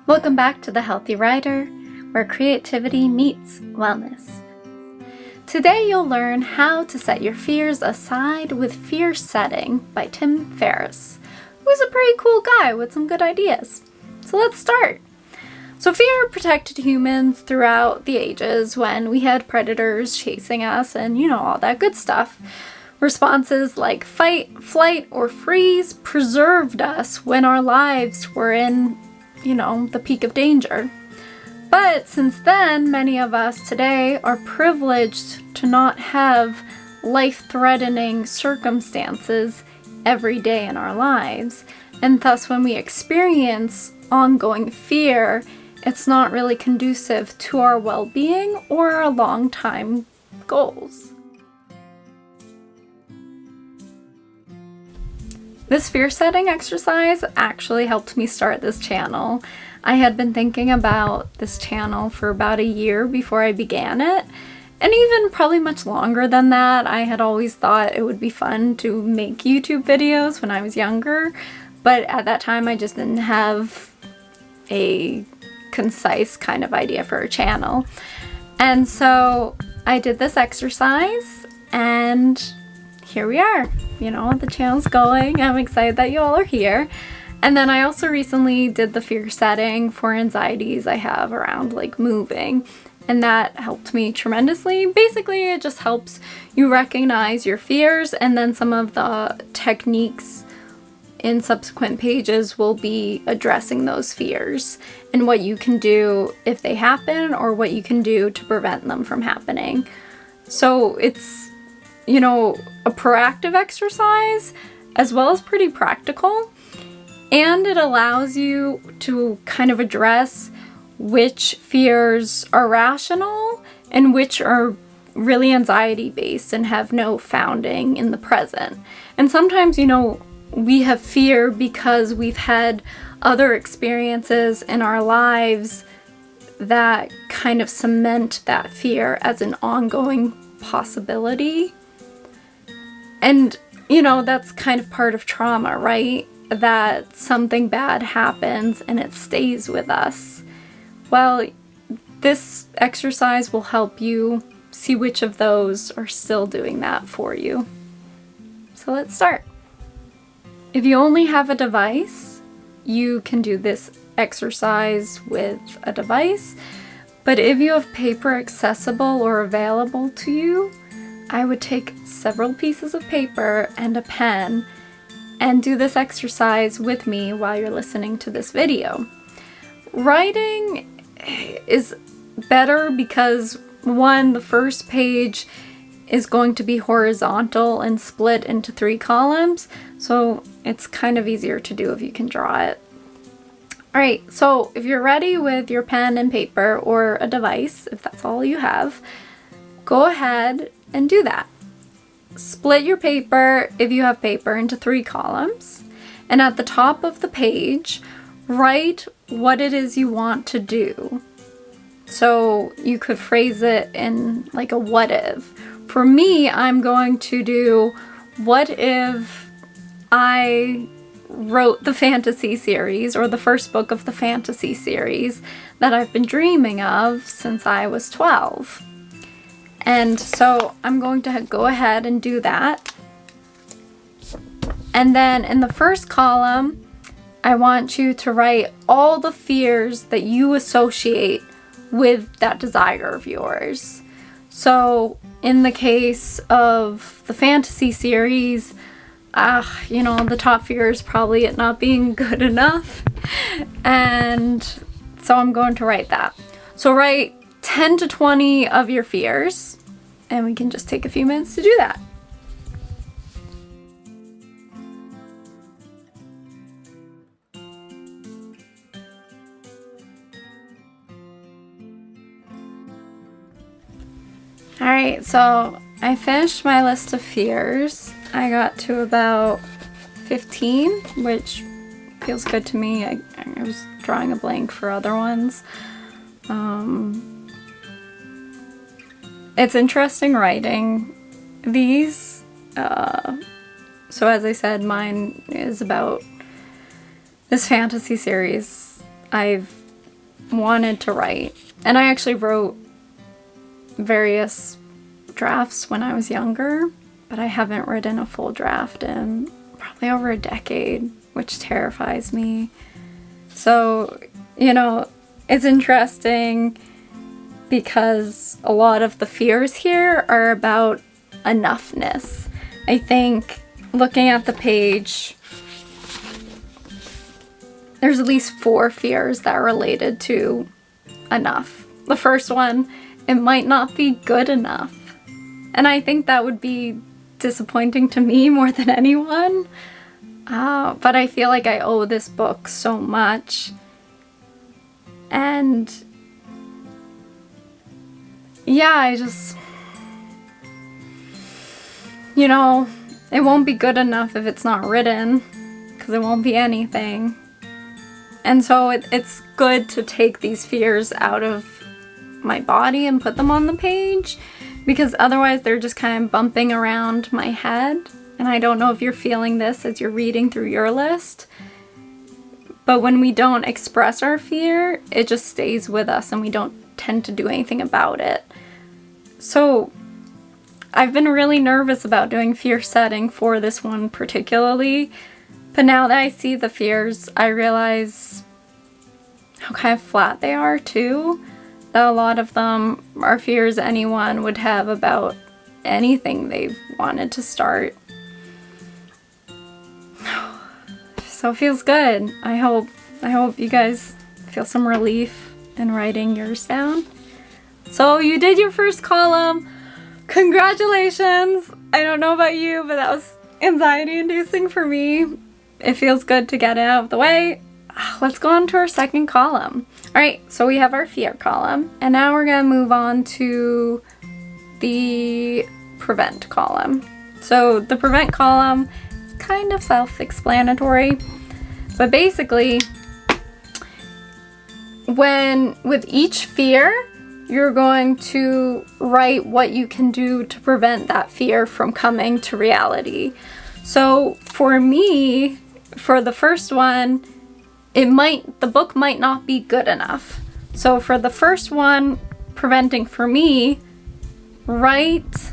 Welcome back to The Healthy Writer, where creativity meets wellness. Today you'll learn how to set your fears aside with Fear Setting by Tim Ferriss, who's a pretty cool guy with some good ideas. So let's start. So fear protected humans throughout the ages when we had predators chasing us and, all that good stuff. Responses like fight, flight, or freeze preserved us when our lives were in, the peak of danger. But since then, many of us today are privileged to not have life-threatening circumstances every day in our lives. And thus, when we experience ongoing fear, it's not really conducive to our well-being or our long-time goals. This fear setting exercise actually helped me start this channel. I had been thinking about this channel for about a year before I began it, and even probably much longer than that. I had always thought it would be fun to make YouTube videos when I was younger, but at that time I just didn't have a concise kind of idea for a channel. And so I did this exercise, and here we are. The channel's going. I'm excited that you all are here. And then I also recently did the fear setting for anxieties I have around moving, and that helped me tremendously. Basically, it just helps you recognize your fears, and then some of the techniques in subsequent pages will be addressing those fears and what you can do if they happen or what you can do to prevent them from happening. So it's a proactive exercise as well as pretty practical, and it allows you to kind of address which fears are rational and which are really anxiety based and have no founding in the present. And sometimes, we have fear because we've had other experiences in our lives that kind of cement that fear as an ongoing possibility. And, that's kind of part of trauma, right? That something bad happens and it stays with us. Well, this exercise will help you see which of those are still doing that for you. So let's start. If you only have a device, you can do this exercise with a device. But if you have paper accessible or available to you, I would take several pieces of paper and a pen and do this exercise with me while you're listening to this video. Writing is better because, one, the first page is going to be horizontal and split into 3 columns, so it's kind of easier to do if you can draw it. Alright, so if you're ready with your pen and paper or a device, if that's all you have, go ahead and do that. Split your paper, if you have paper, into 3 columns, and at the top of the page, write what it is you want to do. So you could phrase it in a what if. For me, I'm going to do, what if I wrote the fantasy series, or the first book of the fantasy series that I've been dreaming of since I was 12. And so I'm going to go ahead and do that. And then in the first column, I want you to write all the fears that you associate with that desire of yours. So in the case of the fantasy series, the top fear is probably it not being good enough. And so I'm going to write that. So write 10 to 20 of your fears, and we can just take a few minutes to do that. Alright, so I finished my list of fears. I got to about 15, which feels good to me. I was drawing a blank for other ones. It's interesting writing these. So as I said, mine is about this fantasy series I've wanted to write. And I actually wrote various drafts when I was younger, but I haven't written a full draft in probably over a decade, which terrifies me. So, you know, it's interesting because a lot of the fears here are about enoughness. I think looking at the page, there's at least 4 fears that are related to enough. The first one, it might not be good enough. And I think that would be disappointing to me more than anyone. But I feel like I owe this book so much. And yeah, I just, you know, it won't be good enough if it's not written, because it won't be anything. And so it's good to take these fears out of my body and put them on the page, because otherwise they're just kind of bumping around my head. And I don't know if you're feeling this as you're reading through your list, but when we don't express our fear, it just stays with us and we don't tend to do anything about it. So I've been really nervous about doing fear setting for this one particularly, but now that I see the fears, I realize how kind of flat they are too. That a lot of them are fears anyone would have about anything they've wanted to start. So it feels good. I hope you guys feel some relief in writing yours down. So you did your first column. Congratulations! I don't know about you, but that was anxiety-inducing for me. It feels good to get it out of the way. Let's go on to our second column. Alright, so we have our fear column, and now we're going to move on to the prevent column. So the prevent column is kind of self-explanatory, but basically, with each fear, you're going to write what you can do to prevent that fear from coming to reality. So for me, for the first one, the book might not be good enough. So for the first one, preventing for me, write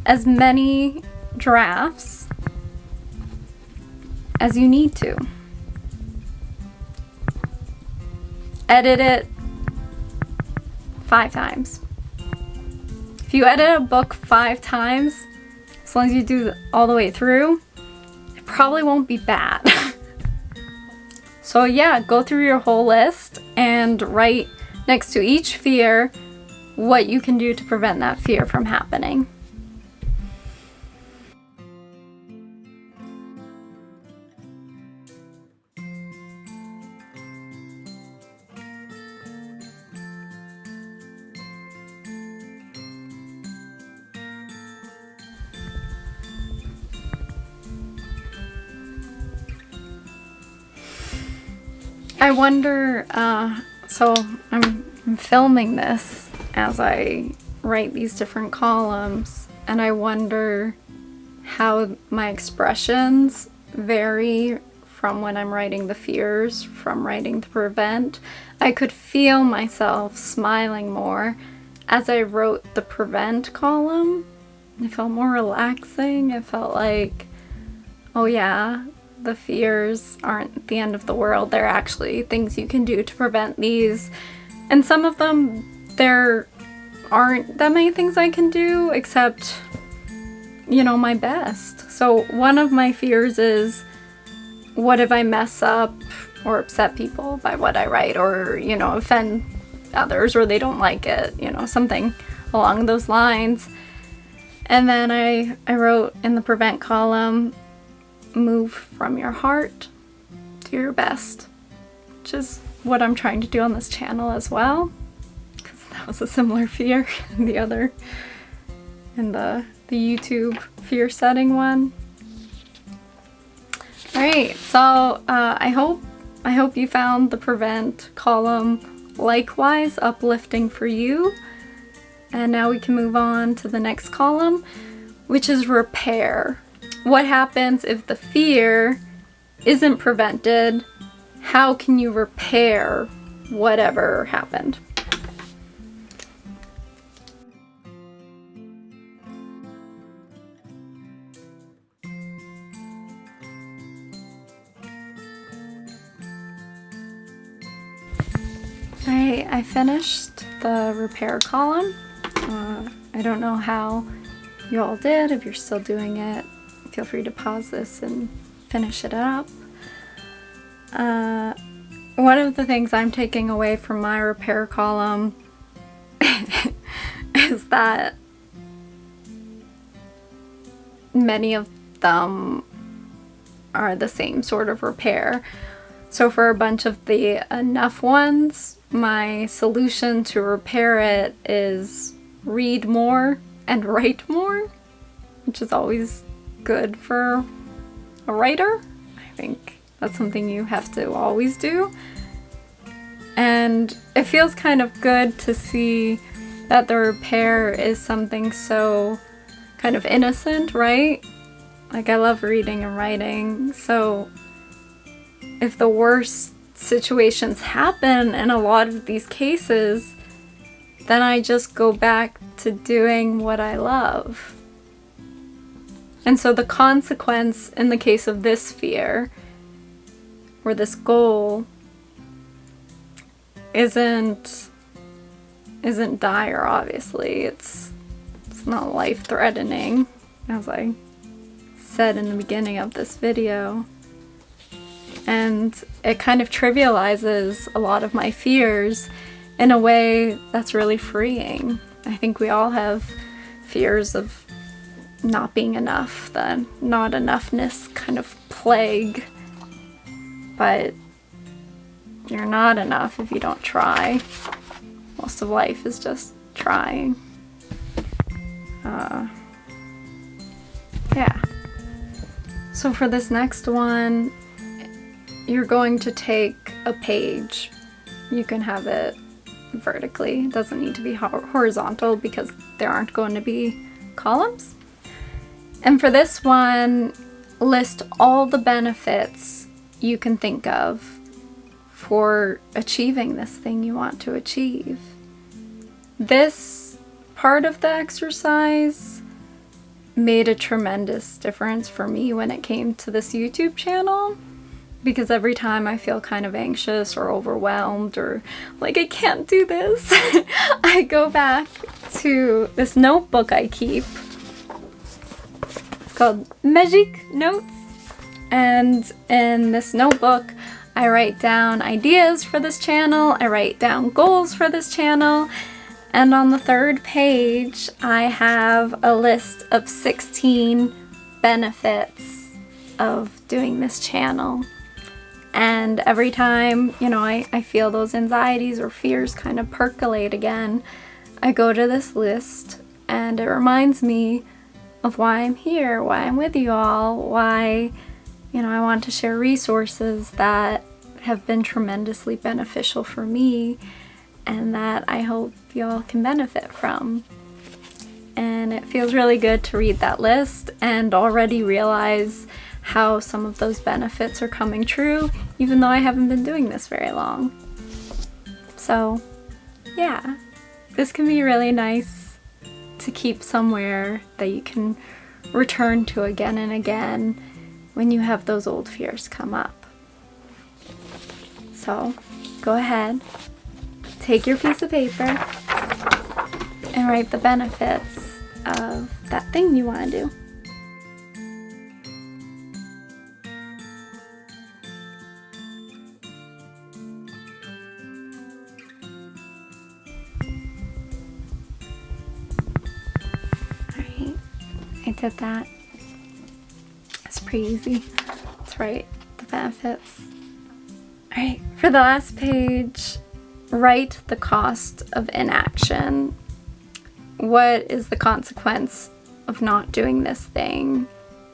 as many drafts as you need to. Edit it 5 times. If you edit a book 5 times, as long as you do all the way through, it probably won't be bad. So yeah, go through your whole list and write next to each fear what you can do to prevent that fear from happening. I wonder, so I'm filming this as I write these different columns, and I wonder how my expressions vary from when I'm writing the fears, from writing the prevent. I could feel myself smiling more as I wrote the prevent column. It felt more relaxing. It felt like, oh yeah, the fears aren't the end of the world. They're actually things you can do to prevent these. And some of them, there aren't that many things I can do except, you know, my best. So one of my fears is, what if I mess up or upset people by what I write, or, you know, offend others, or they don't like it, you know, something along those lines. And then I wrote in the prevent column, move from your heart to your best, which is what I'm trying to do on this channel as well, because that was a similar fear in the YouTube fear setting one. Alright, so I hope you found the prevent column likewise uplifting for you. And now we can move on to the next column, which is repair. What happens if the fear isn't prevented? How can you repair whatever happened. I finished the repair column. I don't know how you all did. If you're still doing it, feel free to pause this and finish it up. One of the things I'm taking away from my repair column is that many of them are the same sort of repair. So for a bunch of the enough ones, my solution to repair it is read more and write more, which is always good for a writer. I think that's something you have to always do. And it feels kind of good to see that the repair is something so kind of innocent, right? Like, I love reading and writing, so if the worst situations happen in a lot of these cases, then I just go back to doing what I love. And so the consequence in the case of this fear, or this goal, isn't dire, obviously. It's not life-threatening, as I said in the beginning of this video. And it kind of trivializes a lot of my fears in a way that's really freeing. I think we all have fears of not being enough, the not enoughness kind of plague. But you're not enough if you don't try. Most of life is just trying. Yeah. So for this next one, you're going to take a page. You can have it vertically. It doesn't need to be horizontal because there aren't going to be columns. And for this one, list all the benefits you can think of for achieving this thing you want to achieve. This part of the exercise made a tremendous difference for me when it came to this YouTube channel, because every time I feel kind of anxious or overwhelmed or like I can't do this, I go back to this notebook I keep. It's called Magic Notes, and in this notebook I write down ideas for this channel, I write down goals for this channel, and on the third page I have a list of 16 benefits of doing this channel. And every time, I feel those anxieties or fears kind of percolate again, I go to this list and it reminds me of why I'm here, why I'm with you all, why, I want to share resources that have been tremendously beneficial for me and that I hope you all can benefit from. And it feels really good to read that list and already realize how some of those benefits are coming true, even though I haven't been doing this very long. So, yeah, this can be really nice to keep somewhere that you can return to again and again when you have those old fears come up. So, go ahead, take your piece of paper, and write the benefits of that thing you want to do. I did that. It's pretty easy. Let's write the benefits. Alright, for the last page, write the cost of inaction. What is the consequence of not doing this thing?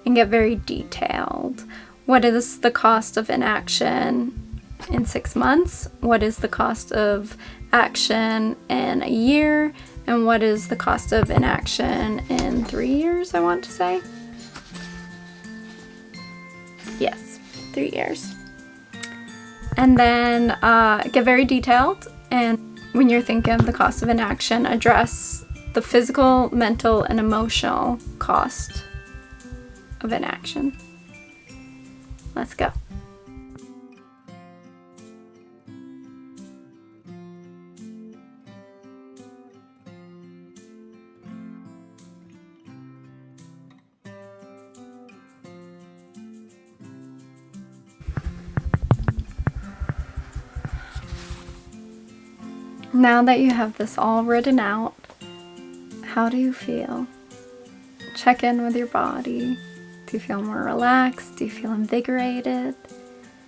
And get very detailed. What is the cost of inaction in 6 months? What is the cost of action in a year? And what is the cost of inaction in 3 years, I want to say? Yes, 3 years. And then get very detailed, and when you're thinking of the cost of inaction, address the physical, mental, and emotional cost of inaction. Let's go. Now that you have this all written out, how do you feel? Check in with your body. Do you feel more relaxed? Do you feel invigorated?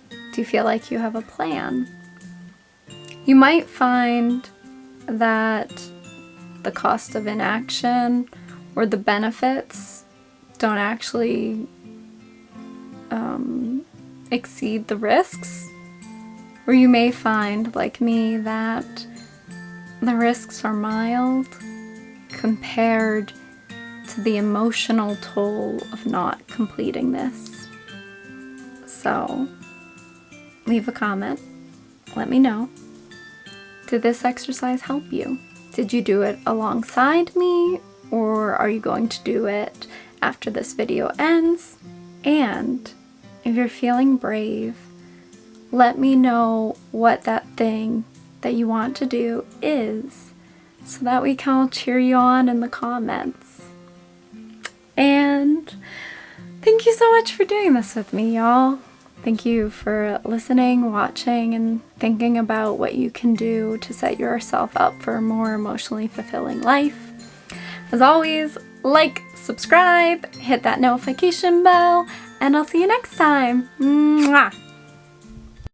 Do you feel like you have a plan? You might find that the cost of inaction or the benefits don't actually exceed the risks. Or you may find, like me, that the risks are mild compared to the emotional toll of not completing this. So, leave a comment. Let me know. Did this exercise help you? Did you do it alongside me, or are you going to do it after this video ends? And if you're feeling brave, let me know what that thing that you want to do is, so that we can all cheer you on in the comments. And thank you so much for doing this with me, y'all. Thank you for listening, watching, and thinking about what you can do to set yourself up for a more emotionally fulfilling life. As always, like, subscribe, hit that notification bell, and I'll see you next time. Mwah!